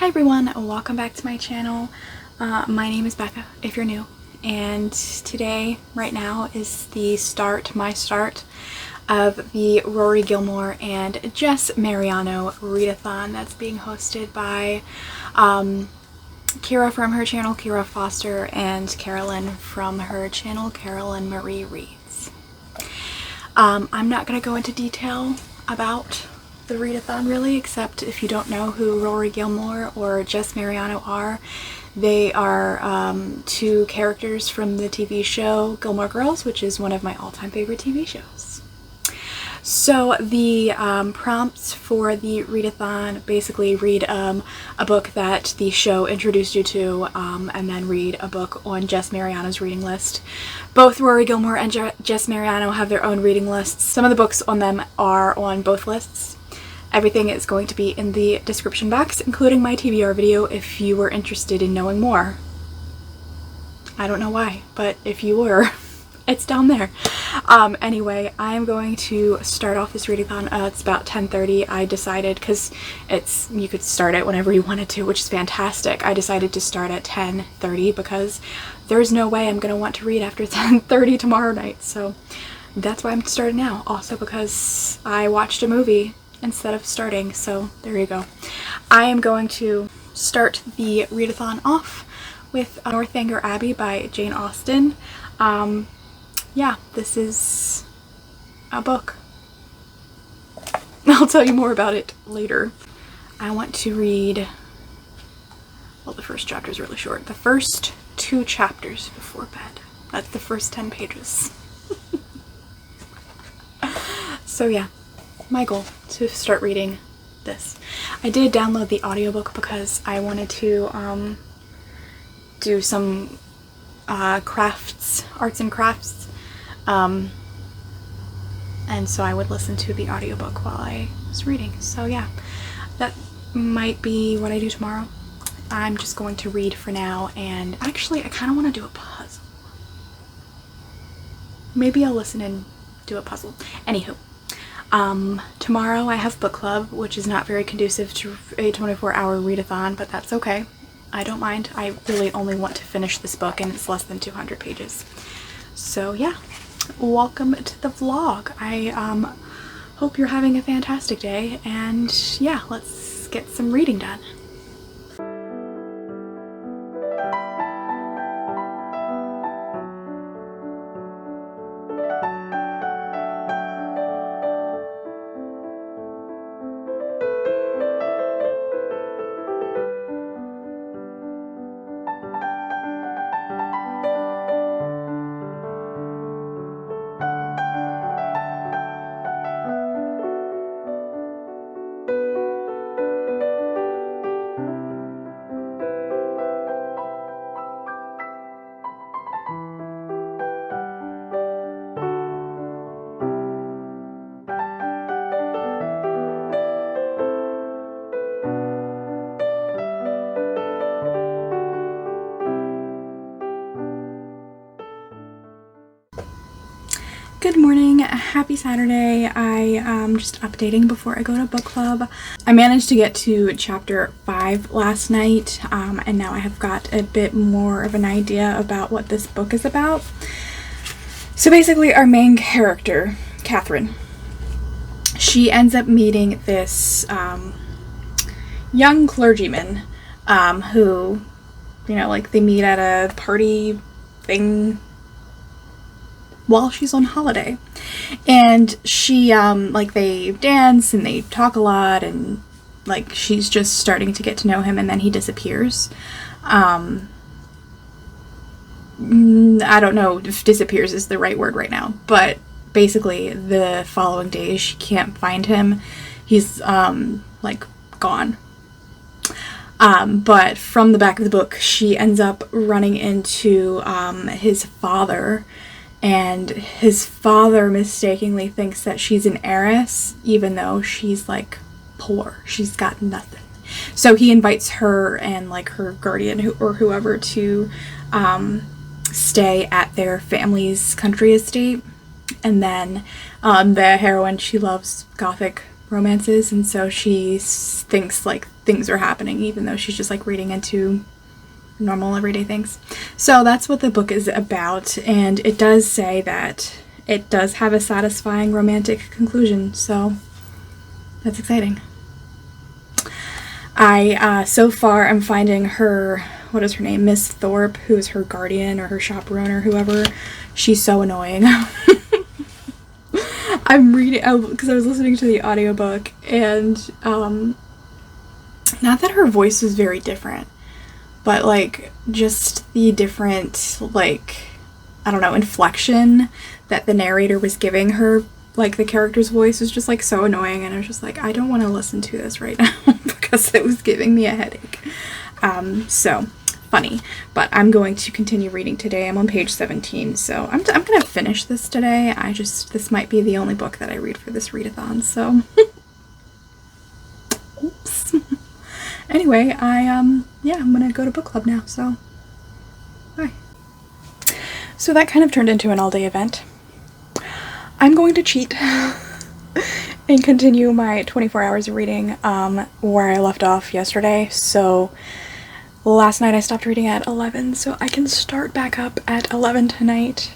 Hi everyone, welcome back to my channel. My name is Becca if you're new, and today, right now, is the my start of the Rory Gilmore and Jess Mariano readathon that's being hosted by Kira from her channel Kira Foster and Carolyn from her channel Carolyn Marie Reads. I'm not going to go into detail about the readathon really, except if you don't know who Rory Gilmore or Jess Mariano are, they are two characters from the TV show Gilmore Girls, which is one of my all-time favorite TV shows. So the prompts for the readathon basically read a book that the show introduced you to, and then read a book on Jess Mariano's reading list. Both Rory Gilmore and Jess Mariano have their own reading lists. Some of the books on them are on both lists. Everything is going to be in the description box, including my TBR video if you were interested in knowing more. I don't know why, but if you were, it's down there. Anyway, I'm going to start off this readathon. It's about 10:30. I decided, because you could start it whenever you wanted to, which is fantastic. I decided to start at 10:30 because there's no way I'm going to want to read after 10:30 tomorrow night. So that's why I'm starting now. Also because I watched a movie instead of starting, so there you go. I am going to start the readathon off with Northanger Abbey by Jane Austen. Yeah, this is a book. I'll tell you more about it later. I want to read, well, the first chapter is really short. The first 2 chapters before bed. That's the first 10 pages. So yeah, my goal to start reading this. I did download the audiobook because I wanted to do some arts and crafts, and so I would listen to the audiobook while I was reading. So yeah, that might be what I do tomorrow. I'm just going to read for now, and actually I kind of want to do a puzzle. Maybe I'll listen and do a puzzle. Anywho, tomorrow I have book club, which is not very conducive to a 24-hour readathon, but that's okay. I don't mind. I really only want to finish this book, and it's less than 200 pages. So yeah, welcome to the vlog. I hope you're having a fantastic day, and yeah, let's get some reading done. Good morning, happy Saturday. I just updating before I go to book club. I managed to get to chapter 5 last night, and now I have got a bit more of an idea about what this book is about. So basically our main character, Catherine, she ends up meeting this young clergyman who, you know, like they meet at a party thing while she's on holiday, and she like they dance and they talk a lot, and like she's just starting to get to know him, and then he disappears. I don't know if disappears is the right word right now, but basically the following day she can't find him. He's like gone. But from the back of the book she ends up running into his father, and his father mistakenly thinks that she's an heiress, even though she's like poor. She's got nothing. So he invites her and like her guardian or whoever to stay at their family's country estate. And then the heroine, she loves gothic romances, and so she thinks like things are happening even though she's just like reading into normal everyday things. So that's what the book is about, and it does say that it does have a satisfying romantic conclusion, so that's exciting. I so far I'm finding her, what is her name, Miss Thorpe, who's her guardian or her chaperone or whoever, she's so annoying. I'm reading, because I was listening to the audiobook, and not that her voice was very different, but like just the different, like, I don't know, inflection that the narrator was giving her, like the character's voice was just like so annoying, and I was just like, I don't want to listen to this right now because it was giving me a headache. So funny, but I'm going to continue reading today. I'm on page 17, so I'm gonna finish this today. This might be the only book that I read for this readathon, so oops. Anyway, I'm gonna go to book club now, so bye. So that kind of turned into an all-day event. I'm going to cheat and continue my 24 hours of reading where I left off yesterday. So last night I stopped reading at 11, so I can start back up at 11 tonight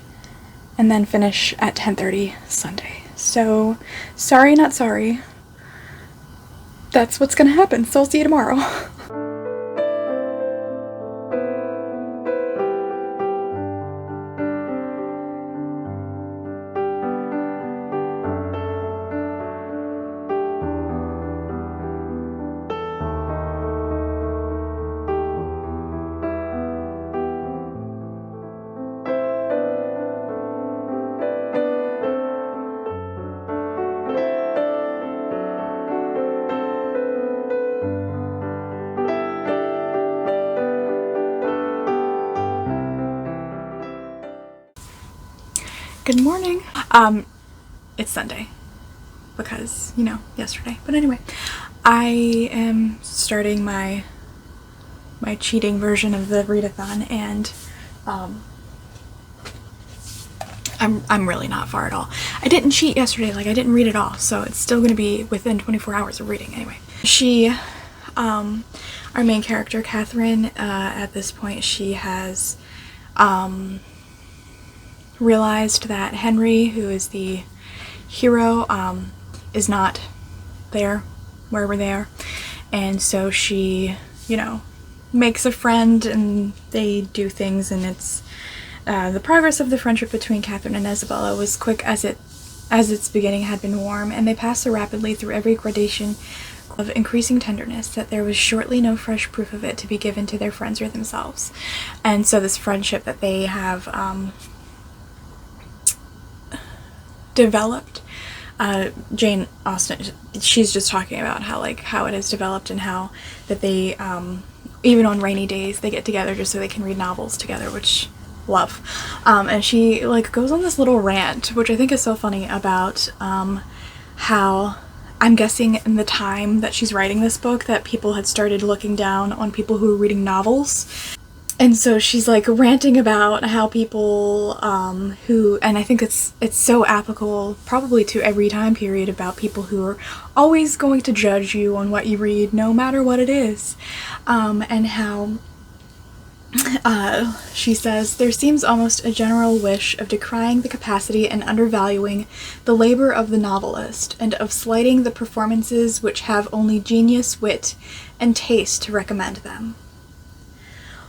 and then finish at 10:30 Sunday. So sorry, not sorry. That's what's gonna happen, so I'll see you tomorrow. Good morning. It's Sunday because, you know, yesterday. But anyway, I am starting my cheating version of the readathon, and I'm really not far at all. I didn't cheat yesterday, like I didn't read at all, so it's still going to be within 24 hours of reading anyway. She, our main character, Catherine, at this point, she has realized that Henry, who is the hero, is not there, wherever they are, and so she, you know, makes a friend and they do things, and it's the progress of the friendship between Catherine and Isabella was quick as its beginning had been warm, and they passed so rapidly through every gradation of increasing tenderness that there was shortly no fresh proof of it to be given to their friends or themselves. And so this friendship that they have developed, Jane Austen, she's just talking about how it has developed, and how that they even on rainy days they get together just so they can read novels together, which love. And she like goes on this little rant, which I think is so funny, about how, I'm guessing in the time that she's writing this book, that people had started looking down on people who were reading novels. And so she's like ranting about how people who, and I think it's so applicable probably to every time period, about people who are always going to judge you on what you read, no matter what it is. And how she says, there seems almost a general wish of decrying the capacity and undervaluing the labor of the novelist, and of slighting the performances which have only genius, wit, and taste to recommend them.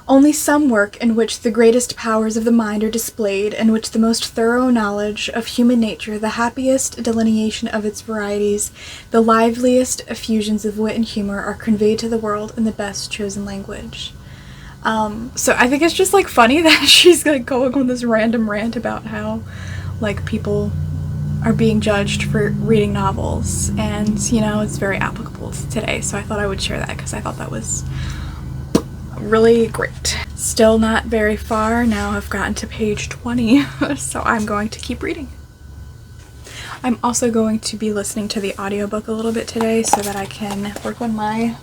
Only some work in which the greatest powers of the mind are displayed, in which the most thorough knowledge of human nature, the happiest delineation of its varieties, the liveliest effusions of wit and humor are conveyed to the world in the best chosen language. So I think it's just like funny that she's like going on this random rant about how like people are being judged for reading novels, and you know, it's very applicable to today, so I thought I would share that because I thought that was really great. Still not very far. Now I've gotten to page 20, so I'm going to keep reading. I'm also going to be listening to the audiobook a little bit today so that I can work on my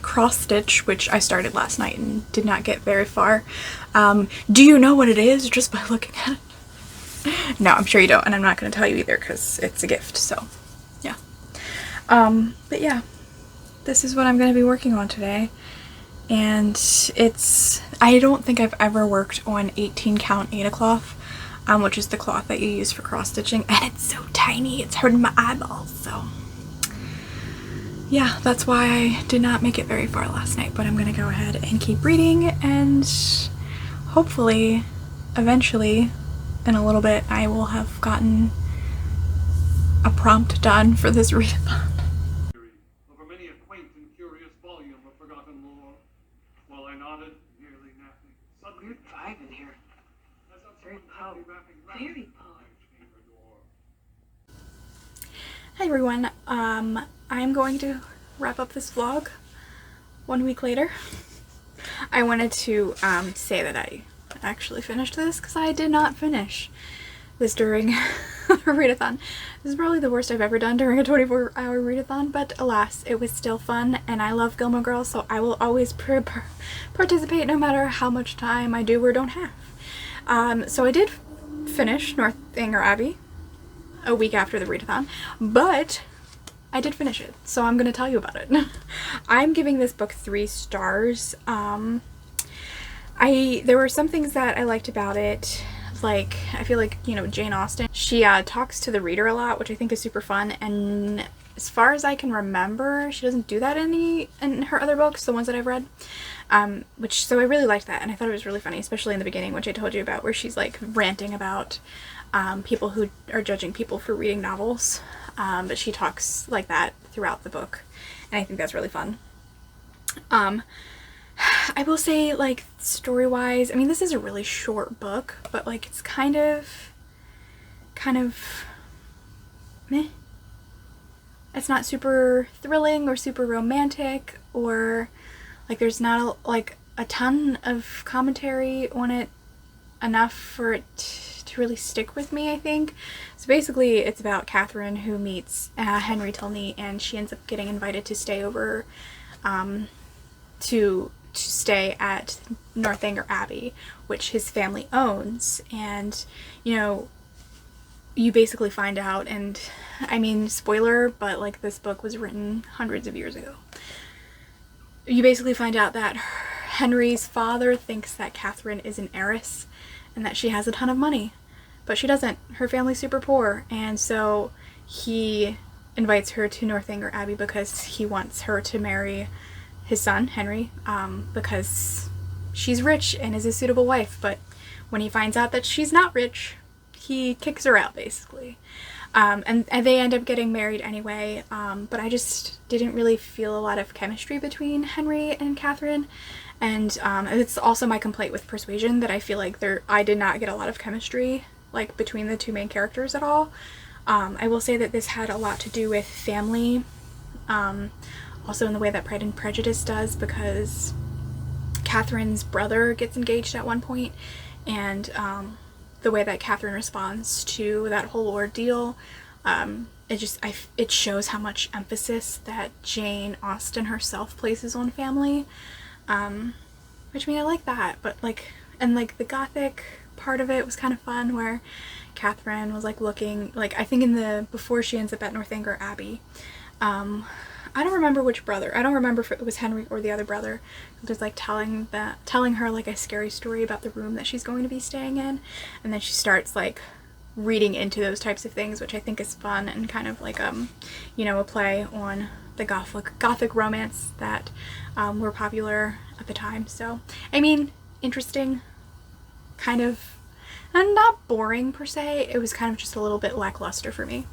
cross stitch, which I started last night and did not get very far. Do you know what it is just by looking at it? No, I'm sure you don't, and I'm not going to tell you either because it's a gift, so yeah. But yeah, this is what I'm going to be working on today, and I don't think I've ever worked on 18 count Ada cloth, which is the cloth that you use for cross stitching, and it's so tiny, it's hurting my eyeballs, so yeah, that's why I did not make it very far last night, but I'm going to go ahead and keep reading, and hopefully, eventually, in a little bit, I will have gotten a prompt done for this readathon. Over many a quaint and curious volume of forgotten lore, while I nodded, nearly napping. Suddenly, Weird vibe in here. Very very Hi everyone, I'm going to wrap up this vlog 1 week later. I wanted to say that I actually finished this because I did not finish this during a readathon. This is probably the worst I've ever done during a 24-hour readathon, but alas, it was still fun, and I love Gilmore Girls, so I will always participate no matter how much time I do or don't have. So I did finish Northanger Abbey a week after the readathon, but I did finish it, so I'm going to tell you about it. I'm giving this book 3 stars. There were some things that I liked about it, like, I feel like, you know, Jane Austen, she talks to the reader a lot, which I think is super fun, and as far as I can remember, she doesn't do that in her other books, the ones that I've read, so I really liked that, and I thought it was really funny, especially in the beginning, which I told you about, where she's like ranting about people who are judging people for reading novels, but she talks like that throughout the book, and I think that's really fun. I will say, like, story-wise, I mean, this is a really short book, but, like, it's kind of meh. It's not super thrilling or super romantic, or, like, there's not, a ton of commentary on it, enough for it to really stick with me, I think. So basically, it's about Catherine, who meets Henry Tilney, and she ends up getting invited to stay over, to stay at Northanger Abbey, which his family owns, and, you know, you basically find out, and I mean, spoiler, but like, this book was written hundreds of years ago. You basically find out that Henry's father thinks that Catherine is an heiress and that she has a ton of money, but she doesn't. Her family's super poor, and so he invites her to Northanger Abbey because he wants her to marry his son, Henry, because she's rich and is a suitable wife, but when he finds out that she's not rich, he kicks her out, basically. And they end up getting married anyway, but I just didn't really feel a lot of chemistry between Henry and Catherine, and it's also my complaint with Persuasion, that I feel like I did not get a lot of chemistry, like, between the two main characters at all. I will say that this had a lot to do with family, also in the way that Pride and Prejudice does, because Catherine's brother gets engaged at one point, and the way that Catherine responds to that whole ordeal, it shows how much emphasis that Jane Austen herself places on family, which, I mean, I like that, but, like, and, like, the gothic part of it was kind of fun, where Catherine was, like, looking, like, I think before she ends up at Northanger Abbey, I don't remember which brother. I don't remember if it was Henry or the other brother who was, like, telling her, like, a scary story about the room that she's going to be staying in, and then she starts, like, reading into those types of things, which I think is fun, and kind of like, you know, a play on the gothic romance that were popular at the time. So, I mean, interesting, kind of, and not boring per se. It was kind of just a little bit lackluster for me.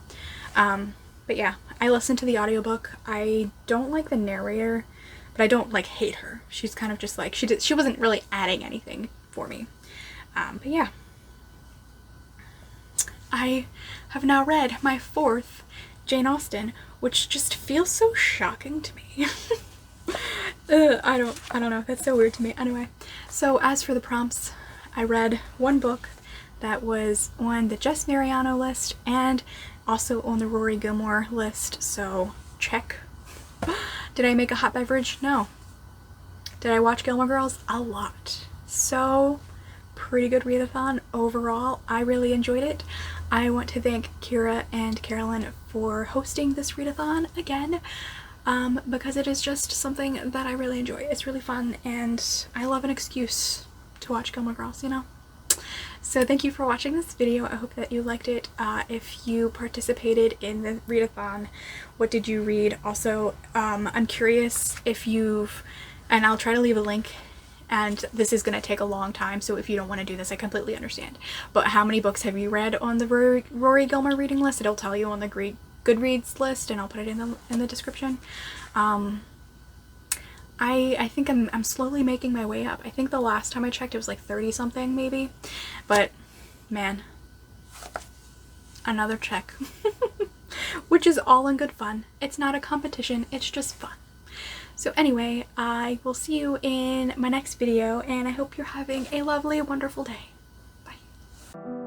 But yeah, I listened to the audiobook. I don't like the narrator, but I don't, like, hate her. She's kind of just, like, she wasn't really adding anything for me. But yeah. I have now read my 4th Jane Austen, which just feels so shocking to me. I don't know, that's so weird to me. Anyway, so as for the prompts, I read one book that was on the Jess Mariano list and also on the Rory Gilmore list, so check. Did I make a hot beverage? No. Did I watch Gilmore Girls? A lot. So pretty good readathon overall. I really enjoyed it. I want to thank Kira and Carolyn for hosting this readathon again, because it is just something that I really enjoy. It's really fun, and I love an excuse to watch Gilmore Girls, you know? So thank you for watching this video. I hope that you liked it. If you participated in the readathon, what did you read? Also, I'm curious if you've, and I'll try to leave a link, and this is going to take a long time, so if you don't want to do this, I completely understand. But how many books have you read on the Rory Gilmore reading list? It'll tell you on the Goodreads list, and I'll put it in the description. I think I'm slowly making my way up. I think the last time I checked it was like 30 something maybe, but man, another check. Which is all in good fun. It's not a competition, it's just fun. So anyway, I will see you in my next video, and I hope you're having a lovely, wonderful day. Bye.